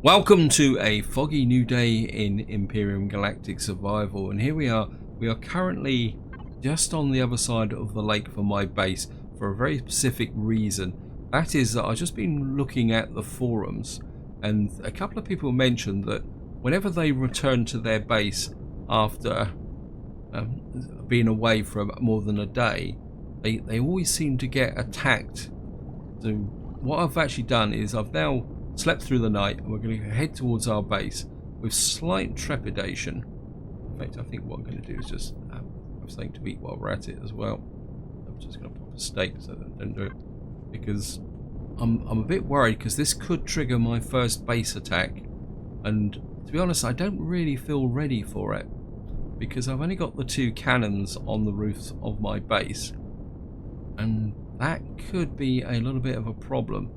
Welcome to a foggy new day in Empyrion Galactic Survival, and here we are. We are currently just on the other side of the lake for my base for a very specific reason. That is that I've just been looking at the forums, and a couple of people mentioned that whenever they return to their base after being away for more than a day, they always seem to get attacked. So what I've actually done is I've now slept through the night, and we're going to head towards our base with slight trepidation. In fact, I think what I'm going to do is just have something to eat while we're at it as well. I'm just going to pop a steak so that I don't do it, because I'm a bit worried, because this could trigger my first base attack, and to be honest, I don't really feel ready for it, because I've only got the 2 cannons on the roofs of my base, and that could be a little bit of a problem,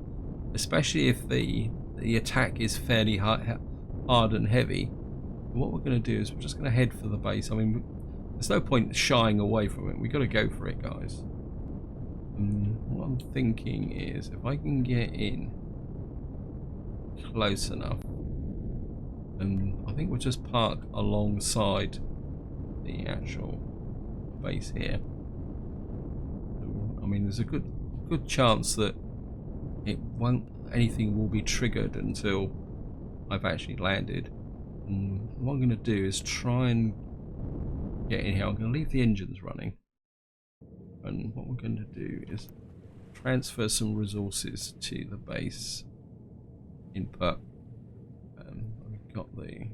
especially if the attack is fairly hard and heavy. What we're going to do is we're just going to head for the base. I mean, there's no point shying away from it. We've got to go for it, guys. What I'm thinking is if I can get in close enough, and I think we'll just park alongside the actual base here. I mean, there's a good chance that anything will be triggered until I've actually landed. And what I'm going to do is try and get in here. I'm going to leave the engines running, and what we're going to do is transfer some resources to the base input. We've got we'll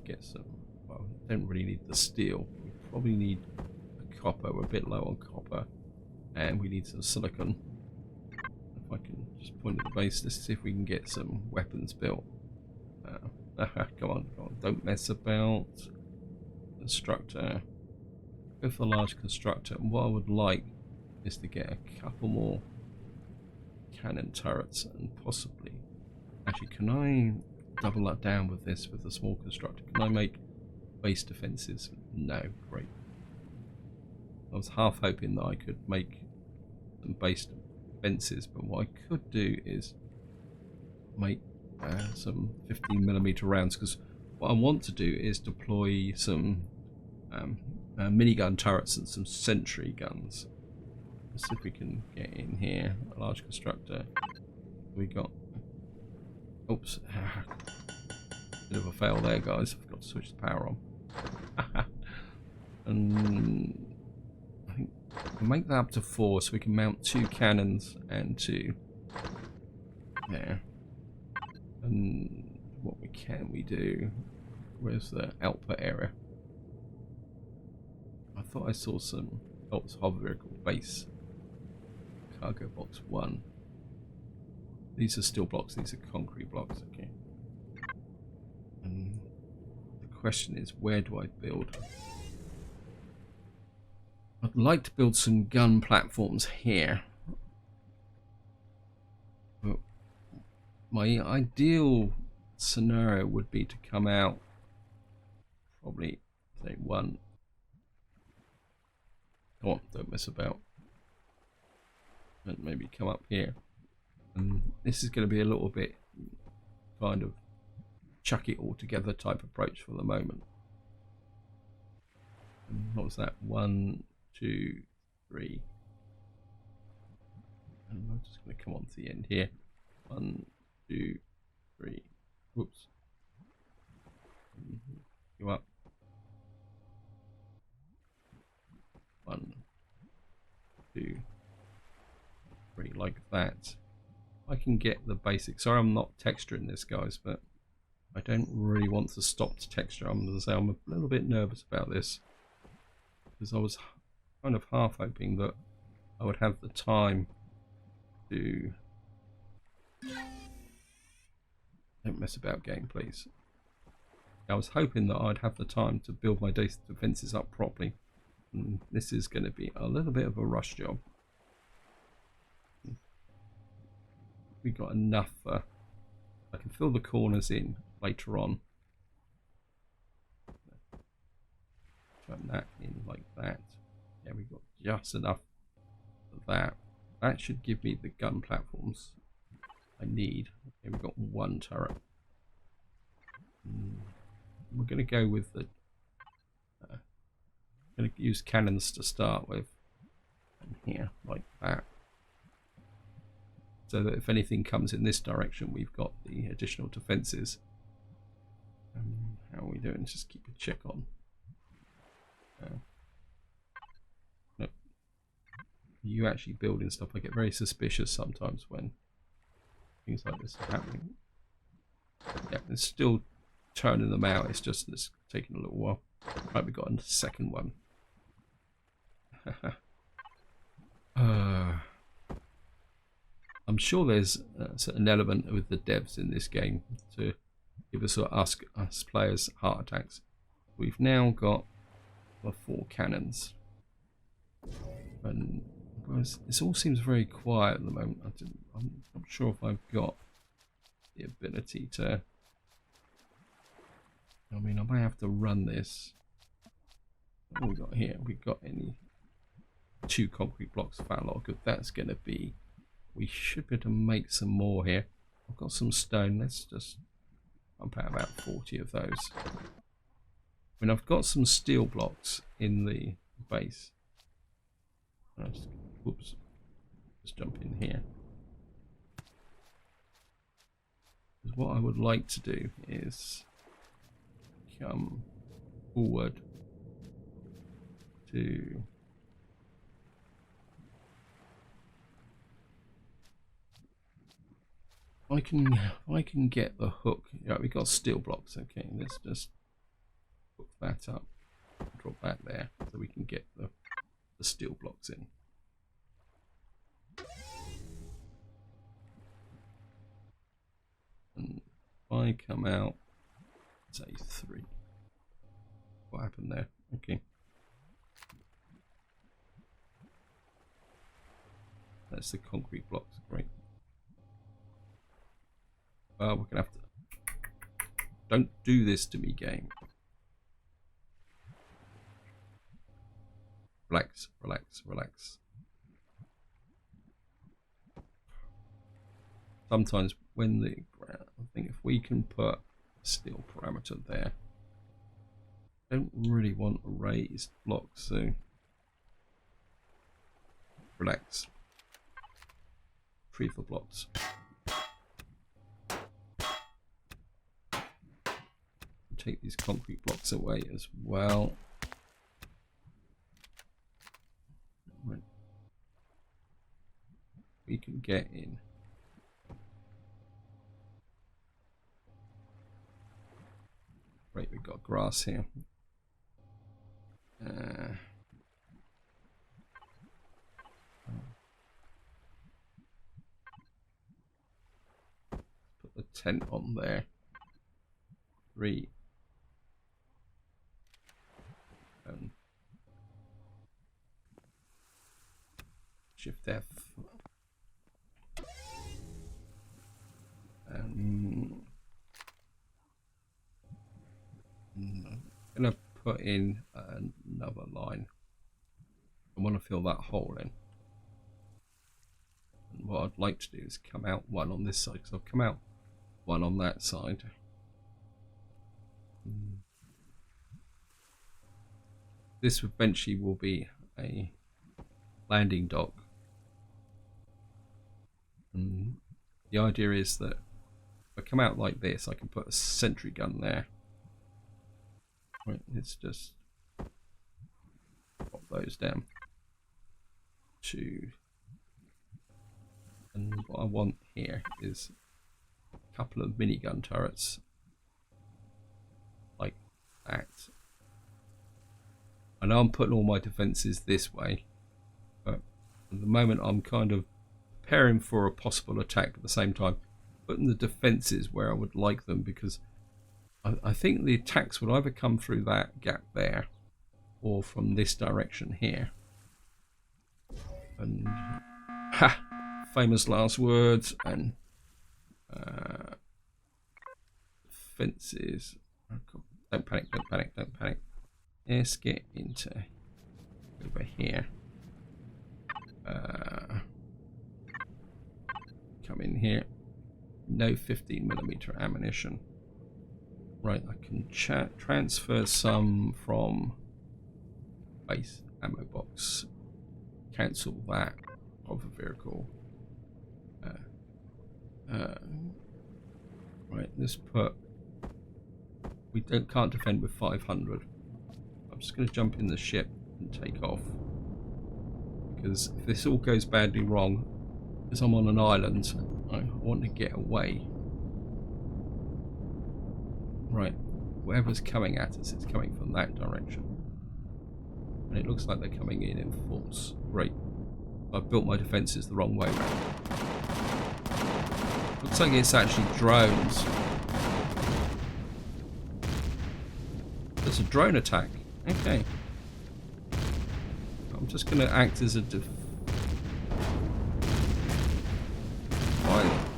get some, well, we don't really need the steel. We probably need a copper. We're a bit low on copper, and we need some silicon. I can just point at the base. Let's see if we can get some weapons built. Come on, don't mess about. Constructor. Go for the large constructor. And what I would like is to get a couple more cannon turrets, and possibly, actually, can I double that down with this with the small constructor? Can I make base defenses? No, great. I was half hoping that I could make some base defenses, but what I could do is make some 15mm rounds, because what I want to do is deploy some minigun turrets and some sentry guns. Let's see if we can get in here. A large constructor. We got, oops, bit of a fail there, guys. I've got to switch the power on. And I think we'll make that up to 4, so we can mount 2 cannons and 2 there. And what we do? Where's the output area? I thought I saw some. Oh, it's hover vehicle base. Cargo box 1. These are steel blocks. These are concrete blocks. Okay. And the question is, where do I build? I'd like to build some gun platforms here. But my ideal scenario would be to come out, probably, say, 1. Come on, don't mess about. And maybe come up here. And this is going to be a little bit kind of chuck it all together type approach for the moment. And what was that? 1, 2, 3. And I'm just going to come on to the end here. 1, 2, 3. Whoops. Go up. 1, 2, 3, like that. I can get the basics. Sorry, I'm not texturing this, guys, but I don't really want to stop to texture. I'm going to say I'm a little bit nervous about this, because I was kind of half hoping that I would have the time to. Don't mess about, game, please. I was hoping that I'd have the time to build my defenses up properly. And this is going to be a little bit of a rush job. We got enough. I can fill the corners in later on. Turn that in like that. Yeah, we got just enough of that. That should give me the gun platforms I need. Okay, we've got 1 turret. we're going to go with the going to use cannons to start with, and here like that, so that if anything comes in this direction, we've got the additional defenses. How are we doing? Just keep a check on. No, you actually building stuff. I get very suspicious sometimes when things like this are happening. Yeah, it's still turning them out. It's just it's taking a little while. Right, we got a second one. I'm sure there's an element with the devs in this game to give us players heart attacks. We've now got 4 cannons, and this all seems very quiet at the moment. I'm not sure if I've got the ability to. I mean, I may have to run this. What have we got here? We've got any 2 concrete blocks of that lot. Good, that's going to be. We should be able to make some more here. I've got some stone. Let's just pump out about 40 of those. I mean, I've got some steel blocks in the base. Whoops. Just jump in here. Because what I would like to do is come forward to I can get the hook. Yeah, we got steel blocks. Okay, let's just hook that up, drop that there, so we can get the steel blocks in. And if I come out, say 3. What happened there? Okay. That's the concrete blocks. Great. We're gonna have to. Don't do this to me, game. Relax, relax, relax. Sometimes when the ground, I think if we can put a steel parameter there, I don't really want raised blocks, so relax. Free for blocks. Take these concrete blocks away as well. Right. We can get in. Right, we've got grass here. Put the tent on there. 3. Shift F. I'm gonna put in another line. I want to fill that hole in. And what I'd like to do is come out 1 on this side, because I've come out 1 on that side. This eventually will be a landing dock. And the idea is that if I come out like this, I can put a sentry gun there. Right, let's just pop those down. 2. And what I want here is a couple of minigun turrets. Like that. I know I'm putting all my defenses this way, but at the moment I'm kind of preparing for a possible attack at the same time, putting the defenses where I would like them, because I think the attacks would either come through that gap there or from this direction here. And famous last words. And fences. Don't panic, don't panic, don't panic. Let's get into over here. Come in here. No 15mm ammunition. Right, I can transfer some from base ammo box. Cancel that of a vehicle. Right, this put... We can't defend with 500. I'm just going to jump in the ship and take off. Because if this all goes badly wrong, because I'm on an island, I want to get away. Right, whoever's coming at us, it's coming from that direction. And it looks like they're coming in force. Great. I've built my defences the wrong way around. Looks like it's actually drones. There's a drone attack. Okay. I'm just going to act as a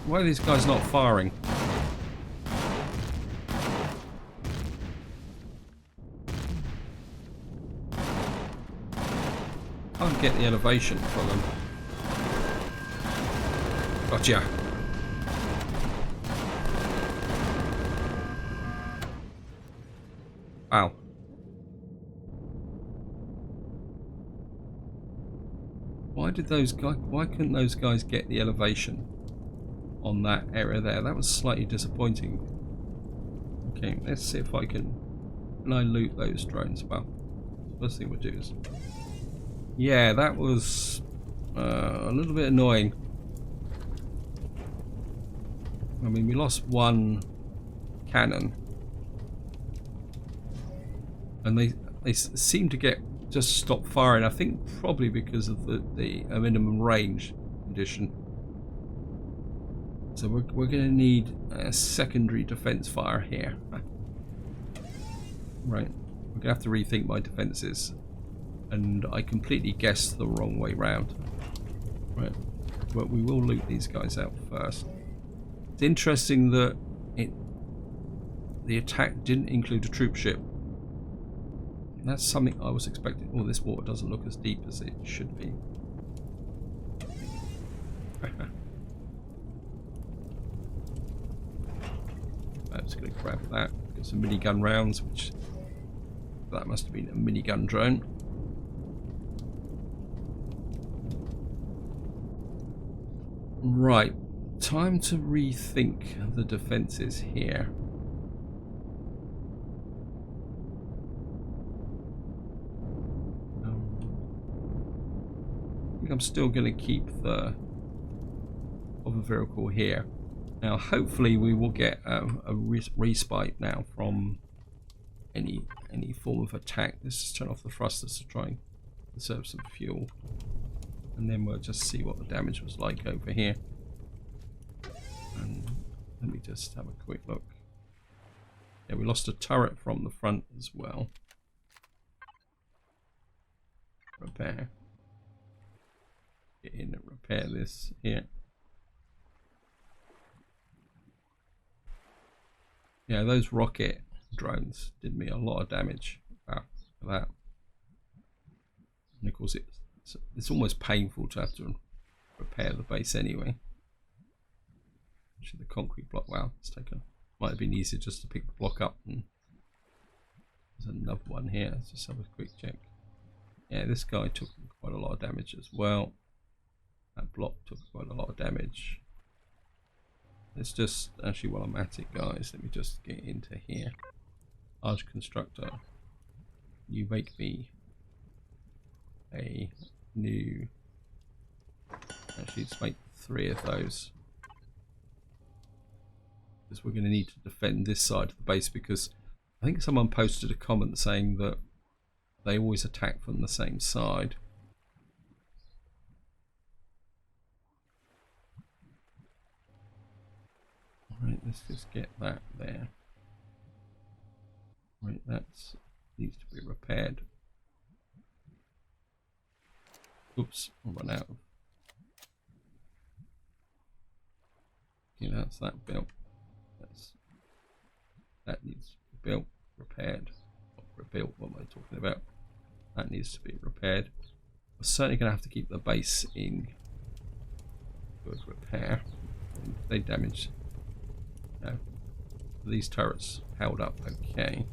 Why are these guys not firing? Can't get the elevation for them. Gotcha. Wow. Why couldn't those guys get the elevation on that area there? That was slightly disappointing. Okay, let's see if I can loot those drones. Well, first thing we'll do is... Yeah, that was a little bit annoying. I mean, we lost one cannon. And they seem to just stop firing. I think probably because of the minimum range condition. So we're going to need a secondary defense fire here. Right, we're going to have to rethink my defenses. And I completely guessed the wrong way round. Right, but we will loot these guys out first. It's interesting that the attack didn't include a troop ship. That's something I was expecting. Oh, this water doesn't look as deep as it should be. I'm just going to grab that. Got some minigun rounds, which that must have been a minigun drone. Right, time to rethink the defenses here. I think I'm still going to keep the other vehicle here. Now, hopefully, we will get a respite now from any form of attack. Let's just turn off the thrusters to try and conserve some fuel, and then we'll just see what the damage was like over here. And let me just have a quick look. Yeah, we lost a turret from the front as well. Repair. Get in and repair this here. Yeah, those rocket drones did me a lot of damage. Wow, for that. And of course, it's almost painful to have to repair the base anyway. Actually, the concrete block. Wow, it's taken. Might have been easier just to pick the block up. And there's another one here. Let's just have a quick check. Yeah, this guy took quite a lot of damage as well. That block took quite a lot of damage. Let's just, actually while I'm at it guys, let me just get into here. Large constructor, you make me a new, actually let's make 3 of those. Because we're going to need to defend this side of the base, because I think someone posted a comment saying that they always attack from the same side. Right, let's just get that there. Right, that needs to be repaired. Oops, I'll run out of. Okay, that's that built. That needs to be built, repaired, not rebuilt. What am I talking about? That needs to be repaired. We're certainly going to have to keep the base in good repair. They damaged. No. these turrets held up okay.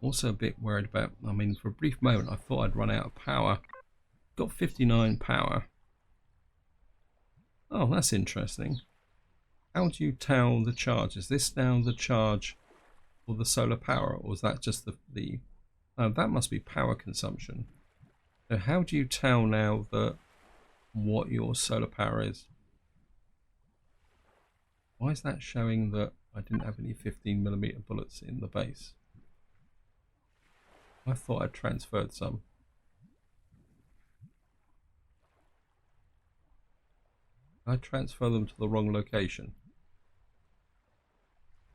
Also a bit worried about, I mean, for a brief moment I thought I'd run out of power. Got 59 power. Oh, that's interesting. How do you tell the charge? Is this now the charge for the solar power, or is that just the oh, that must be power consumption. So how do you tell now that what your solar power is? Why is that showing that I didn't have any 15mm bullets in the base? I thought I'd transferred some. I transfer them to the wrong location.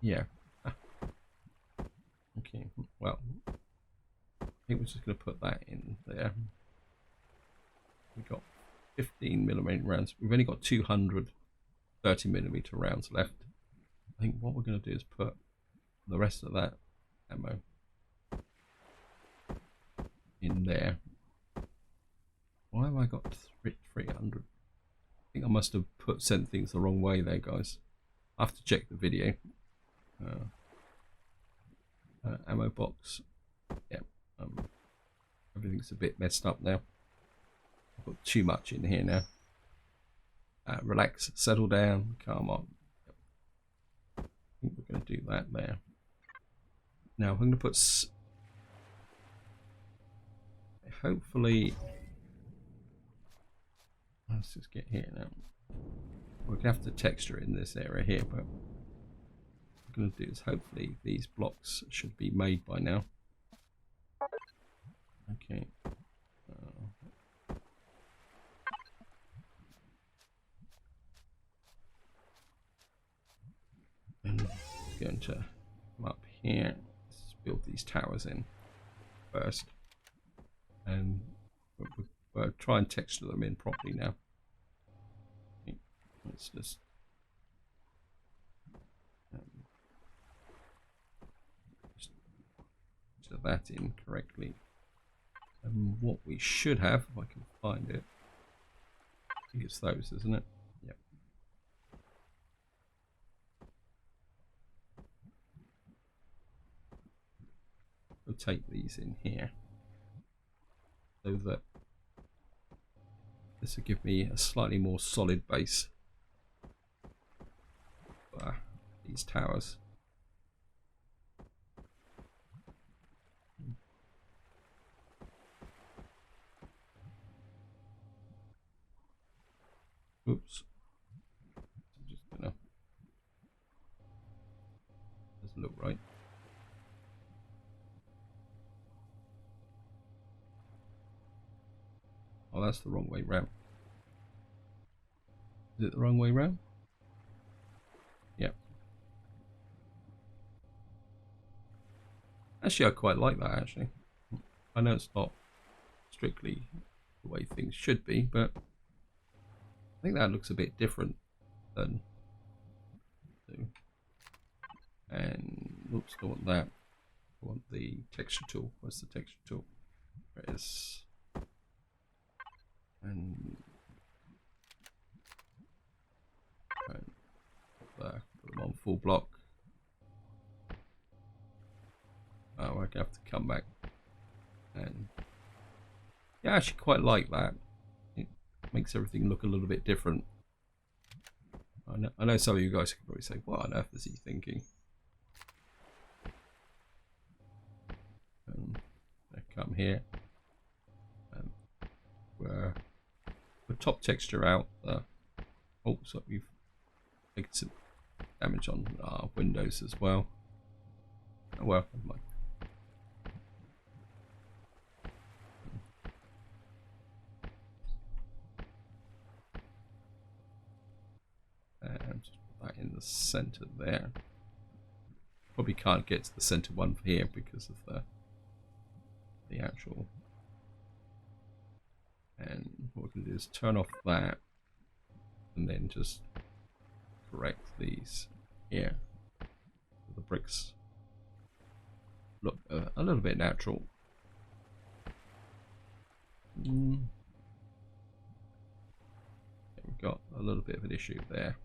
Yeah. Okay, well, I think we're just going to put that in there. We've got 15mm rounds. We've only got 230mm rounds left. I think what we're going to do is put the rest of that ammo in there. Why have I got 300? I think I must have sent things the wrong way there, guys. I have to check the video. Ammo box. Yeah. Everything's a bit messed up now. I've got too much in here now. Relax, settle down, calm on. I think we're going to do that there. Now I'm going to put. Hopefully, let's just get here now. We're going to have to texture in this area here, but what I'm going to do is hopefully these blocks should be made by now. Okay. And I'm going to come up here. Let's build these towers in first, and we'll try and texture them in properly now. Okay. Let's just texture that in correctly. And what we should have, if I can find it, I think it's those, isn't it? Yep. We'll take these in here so that this will give me a slightly more solid base for these towers. Oops. I'm just gonna. Doesn't look right. Oh, that's the wrong way round. Is it the wrong way round? Yep. Actually, I quite like that, actually. I know it's not strictly the way things should be, but I think that looks a bit different than. And oops, don't want that. I want the texture tool. Where's the texture tool? There it is. And put them on full block. Oh, I have to come back. And yeah, I actually quite like that. It makes everything look a little bit different. I know some of you guys could probably say, what on earth is he thinking? I come here. We're top texture out. Oh, so we've taken some damage on our windows as well. Oh well, never mind. And just put that in the center there. Probably can't get to the center one here because of the actual. And what we can do is turn off that and then just correct these here. The bricks look a little bit natural. We've got a little bit of an issue there.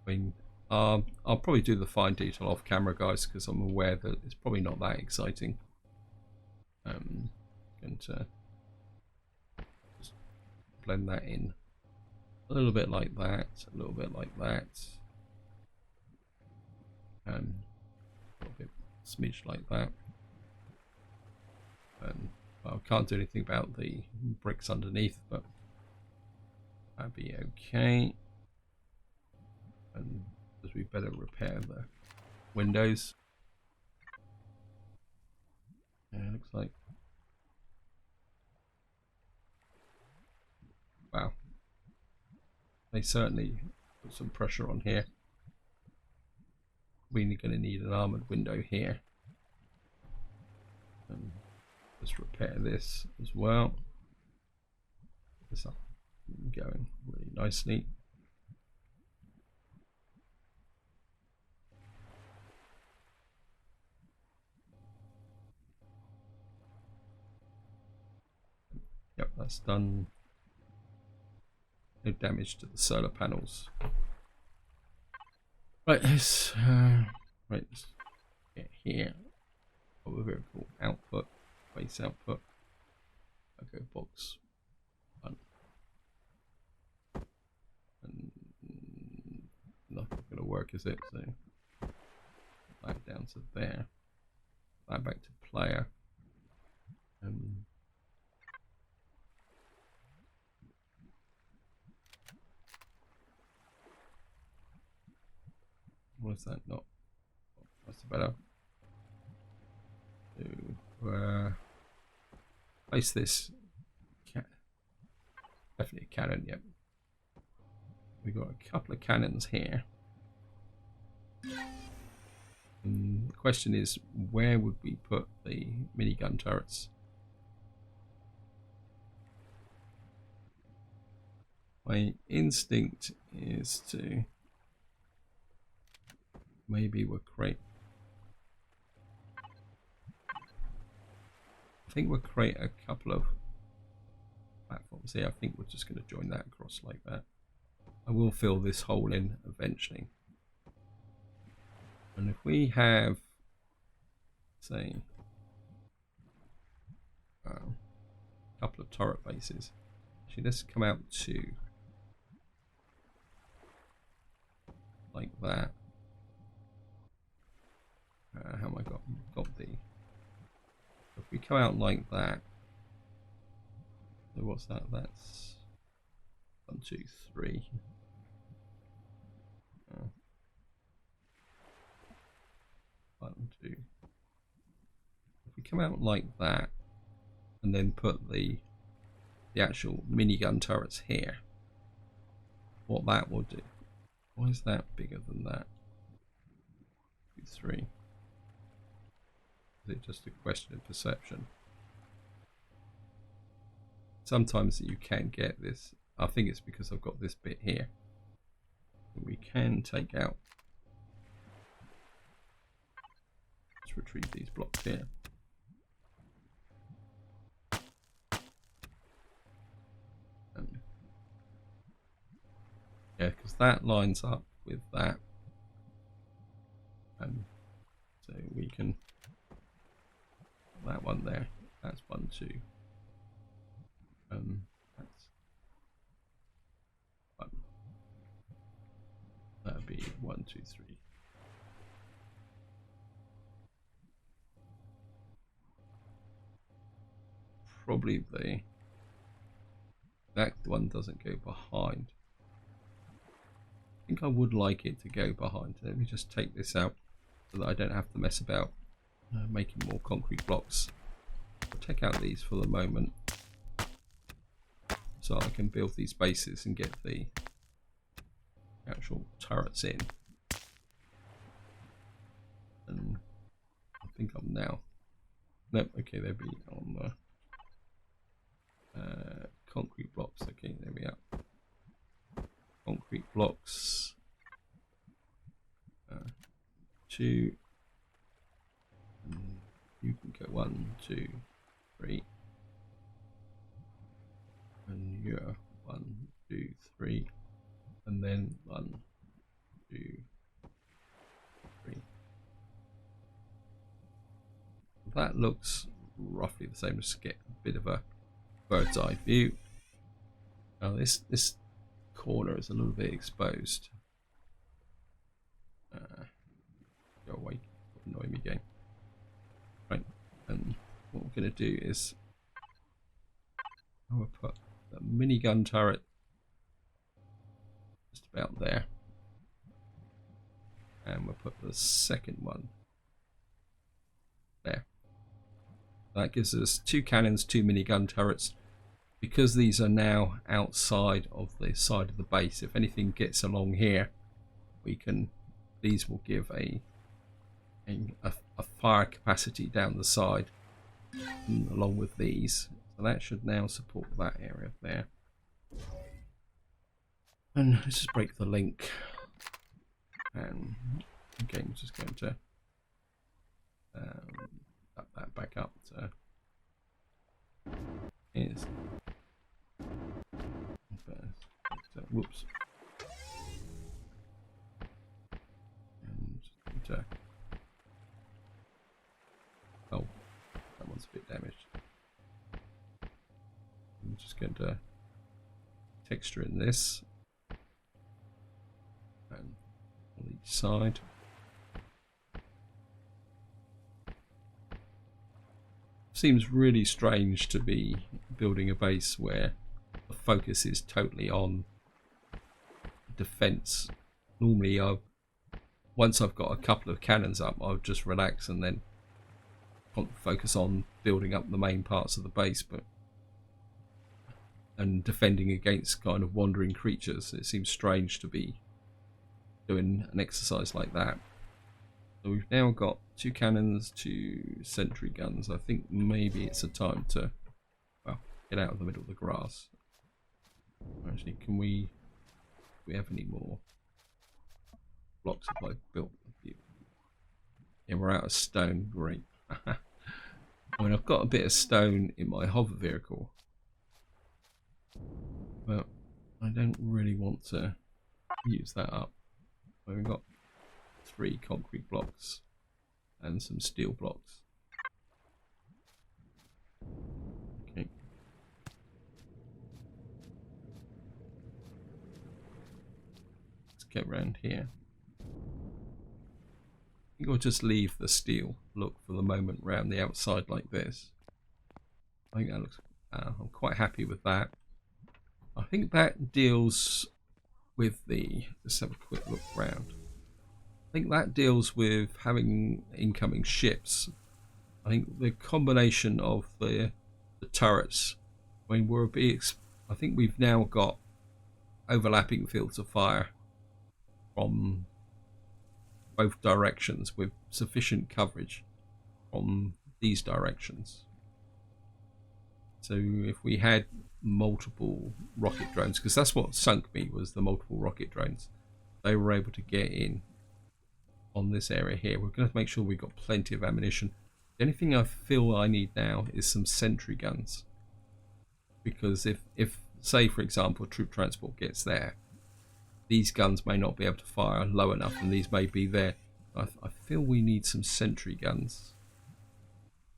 I mean, I'll probably do the fine detail off camera, guys, because I'm aware that it's probably not that exciting. Going to just blend that in a little bit like that, a little bit like that, a little bit smidge like that. Well, I can't do anything about the bricks underneath, but that'd be okay. And as we better repair the windows. Yeah, it looks like, wow, they certainly put some pressure on here. We're going to need an armored window here. And let's repair this as well. This up going really nicely. Yep, that's done. No damage to the solar panels. Right, let's get here. Oh, vertical output, base output. Okay, box 1. And not going to work, is it? So that down to there. That back to player. Was that not? That's better. To place this. Definitely a cannon. Yep. We got a couple of cannons here. And the question is, where would we put the minigun turrets? My instinct is to maybe we'll create. I think we'll create a couple of platforms here. I think we're just going to join that across like that. I will fill this hole in eventually. And if we have, say, a couple of turret bases, actually let's come out to like that. How am I got the? If we come out like that, so what's that? That's 1, 2, 3. 1, 2. If we come out like that, and then put the actual minigun turrets here, what that will do? Why is that bigger than that? 2, 3. Is it just a question of perception? Sometimes you can get this. I think it's because I've got this bit here that we can take out. Let's retrieve these blocks here. Yeah, because that lines up with that. So we can that one there. That's 1, 2. That's 1. That'd be 1, 2, 3. Probably that one doesn't go behind. I think I would like it to go behind. Let me just take this out so that I don't have to mess about making more concrete blocks. I'll take out these for the moment so I can build these bases and get the actual turrets in. And I think I'm now. Nope, okay, they'll be on the concrete blocks. Okay, there we are. Concrete blocks. 2. You can go 1, 2, 3. And you're 1, 2, 3. And then 1, 2, that looks roughly the same. Just get a bit of a bird's eye view. Now this corner is a little bit exposed. Go away, annoy me again. Right, and what we're going to do is I'm going to put the minigun turret just about there, and we'll put the second one there. That gives us 2 cannons, 2 minigun turrets. Because these are now outside of the side of the base, if anything gets along here, these will give a fire capacity down the side along with these. So that should now support that area there. And let's just break the link. And again, just going to up that back up to is whoops. And just going to, oh, that one's a bit damaged. I'm just going to texture in this and on each side. Seems really strange to be building a base where the focus is totally on defense. Normally once I've got a couple of cannons up, I'll just relax and then focus on building up the main parts of the base, and defending against kind of wandering creatures. It seems strange to be doing an exercise like that. So we've now got 2 cannons, 2 sentry guns. I think maybe it's a time to, well, get out of the middle of the grass. Actually, can we have any more blocks have I built? Yeah, we're out of stone. Great. I mean, I've got a bit of stone in my hover vehicle, but I don't really want to use that up. We've got 3 concrete blocks and some steel blocks. Okay. Let's get around here. I think I'll just leave the steel look for the moment around the outside like this. I think that looks, I'm quite happy with that. I think that deals with let's have a quick look around. I think that deals with having incoming ships. I think the combination of the turrets, when I think we've now got overlapping fields of fire from both directions with sufficient coverage from these directions. So if we had multiple rocket drones, because that's what sunk me, was the multiple rocket drones, they were able to get in on this area here. We're going to make sure we've got plenty of ammunition. The only thing I feel I need now is some sentry guns, because if say for example troop transport gets there, these guns may not be able to fire low enough, and these may be there. I feel we need some sentry guns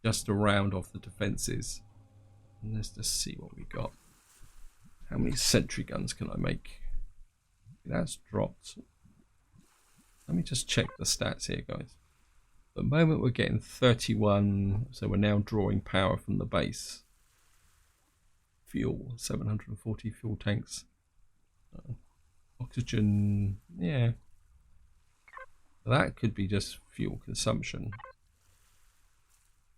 just to round off the defences. And let's just see what we got. How many sentry guns can I make? That's dropped. Let me just check the stats here, guys. At the moment we're getting 31, so we're now drawing power from the base. Fuel, 740 fuel tanks. Oxygen, yeah. That could be just fuel consumption.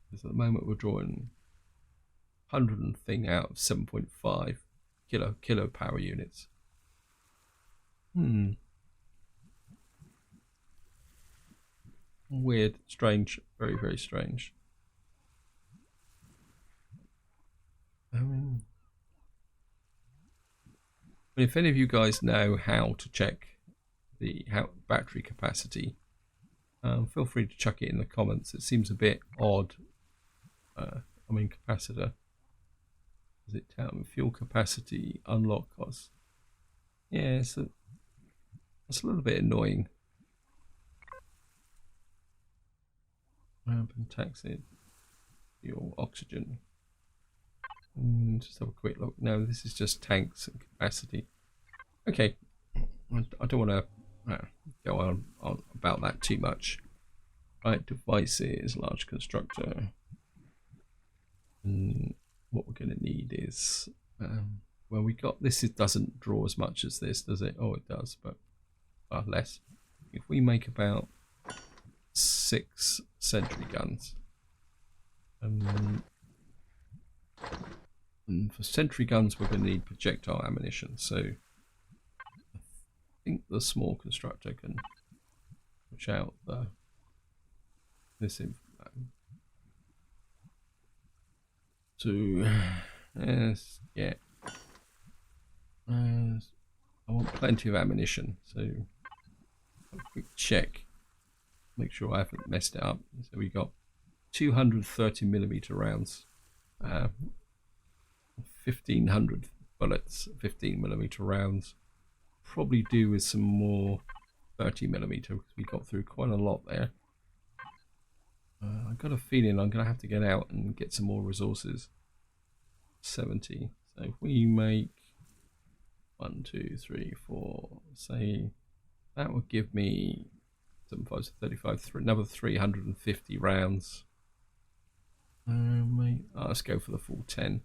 Because at the moment we're drawing 100 and thing out of 7.5 kilo power units. Weird, strange, very, very strange. But if any of you guys know how to check the battery capacity, feel free to chuck it in the comments. It seems a bit odd. I mean, capacitor. Does it tell me fuel capacity unlock cost? Yeah, it's a little bit annoying. Ramp and taxi. your oxygen. Just have a quick look. No, this is just tanks and capacity. Okay, I don't want to go on about that too much. Right, devices, large constructor. And what we're going to need is, well, we got this. It doesn't draw as much as this, does it? Oh, it does, but less. If we make about 6 sentry guns, and for sentry guns, we're going to need projectile ammunition. So I think the small constructor can push out this info. To yeah, I want plenty of ammunition, so a quick check, make sure I haven't messed it up. So we got 230mm rounds, 1500 bullets, 15mm rounds. Probably do with some more 30mm because we got through quite a lot there. I've got a feeling I'm going to have to get out and get some more resources. 70. So if we make 1, 2, 3, 4, say that would give me 75 to 35, another 350 rounds. Let's go for the full 10.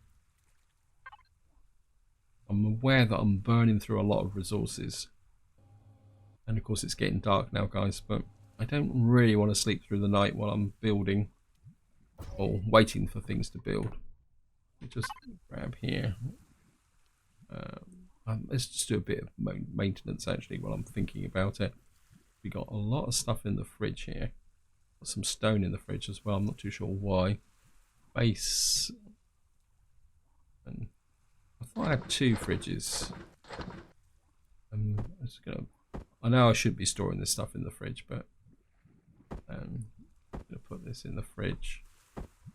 I'm aware that I'm burning through a lot of resources, and of course it's getting dark now, guys, but I don't really want to sleep through the night while I'm building or waiting for things to build. Just grab here. Let's just do a bit of maintenance actually while I'm thinking about it. We got a lot of stuff in the fridge here. Got some stone in the fridge as well. I'm not too sure why. Base. And I thought I had 2 fridges. I know I should be storing this stuff in the fridge, but I'm gonna put this in the fridge.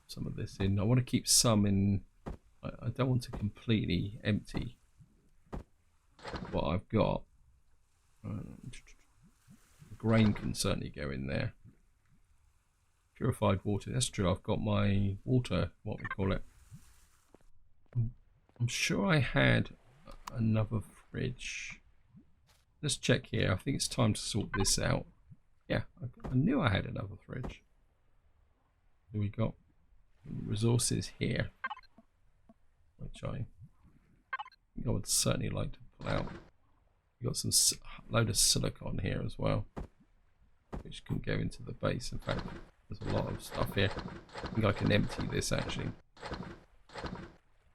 Some of this in. I want to keep some in. I don't want to completely empty what I've got. Grain can certainly go in there. Purified water. That's true. I've got my water. What we call it. I'm sure I had another fridge. Let's check here. I think it's time to sort this out. Yeah, I knew I had another fridge. We got resources here, which I think I would certainly like to pull out. We got some load of silicon here as well, which can go into the base. In fact, there's a lot of stuff here. I think I can empty this actually.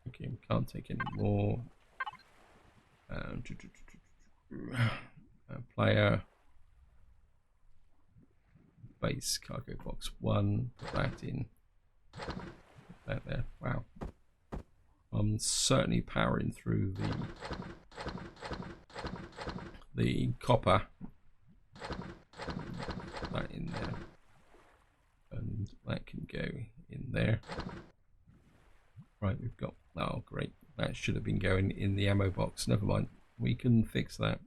Okay, we can't take any more. Player base cargo box 1. Put that in. Put that there. Wow. I'm certainly powering through the copper. Put that in there, and that can go in there. Right, we've got. Oh, great! That should have been going in the ammo box. Never mind. We can fix that.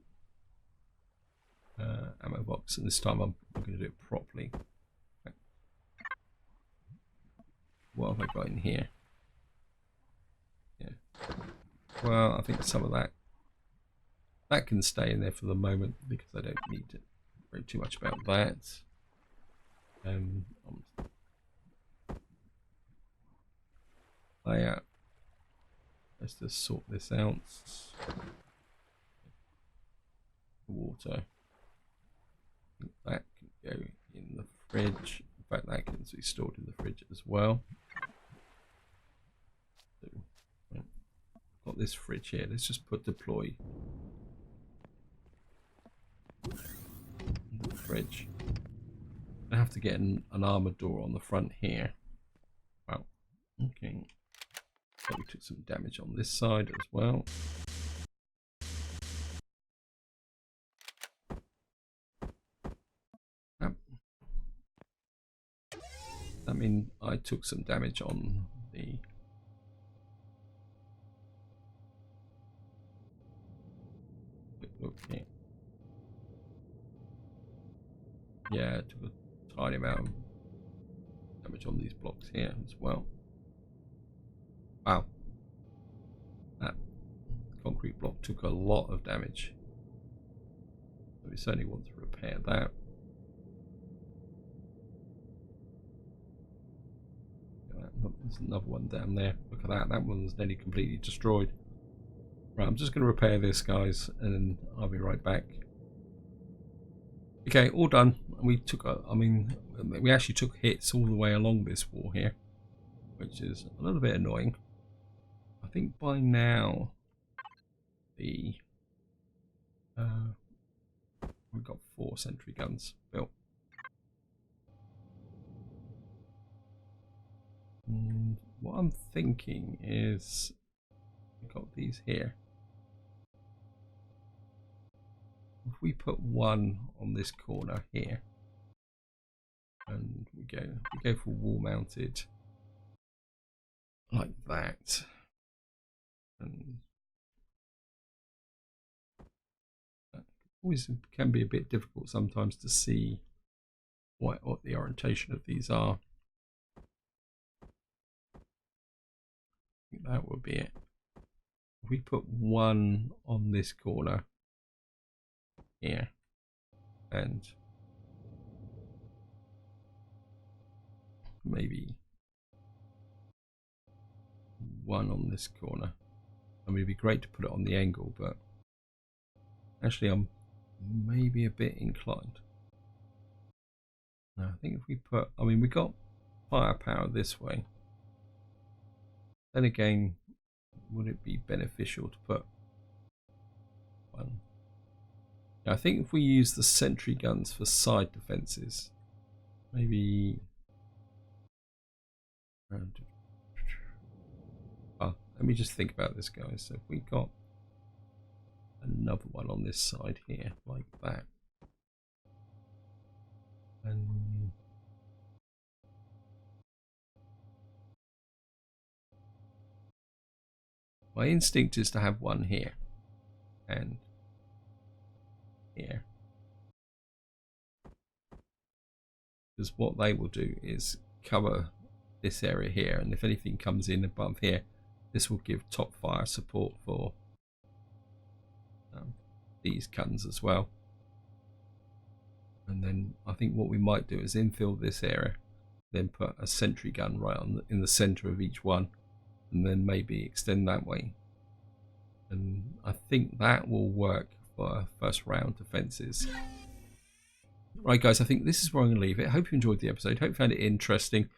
Ammo box, and this time I'm going to do it properly. What have I got in here? Yeah. Well, I think some of that can stay in there for the moment because I don't need to worry too much about that. Let's just sort this out. Water. That can go in the fridge. In fact, that can be stored in the fridge as well. So, right. Got this fridge here. Let's just put deploy in the fridge. I have to get an armored door on the front here. Wow. Okay. So we took some damage on this side as well. I mean, I took some damage on the look here. Yeah, I took a tiny amount of damage on these blocks here as well. Wow. That concrete block took a lot of damage. So we certainly want to repair that. There's another one down there. Look at that. That one's nearly completely destroyed. Right, I'm just going to repair this, guys, and I'll be right back. Okay, all done. We took, we actually took hits all the way along this wall here, which is a little bit annoying. I think by now we've got 4 sentry guns built. And what I'm thinking is we've got these here. If we put one on this corner here, and we go for wall mounted like that, and that always can be a bit difficult sometimes to see what the orientation of these are. I think that would be it. If we put one on this corner here, and maybe one on this corner. I mean, it'd be great to put it on the angle, but actually I'm maybe a bit inclined. No, I think if we put, I mean, we got firepower this way. Then again, would it be beneficial to put one? I think if we use the sentry guns for side defenses, maybe. Let me just think about this, guys. So if we got another one on this side here, like that, and my instinct is to have one here and here, because what they will do is cover this area here, and if anything comes in above here, this will give top fire support for these guns as well. And then I think what we might do is infill this area, then put a sentry gun right in the center of each one, and then maybe extend that way. And I think that will work for first round defenses. Right, guys, I think this is where I'm going to leave it. Hope you enjoyed the episode. Hope you found it interesting.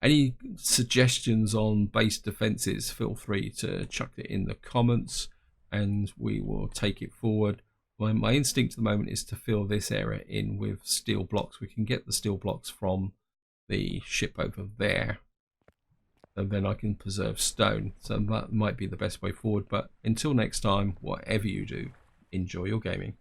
Any suggestions on base defenses, feel free to chuck it in the comments and we will take it forward. My instinct at the moment is to fill this area in with steel blocks. We can get the steel blocks from the ship over there, and then I can preserve stone. So that might be the best way forward. But until next time, whatever you do, enjoy your gaming.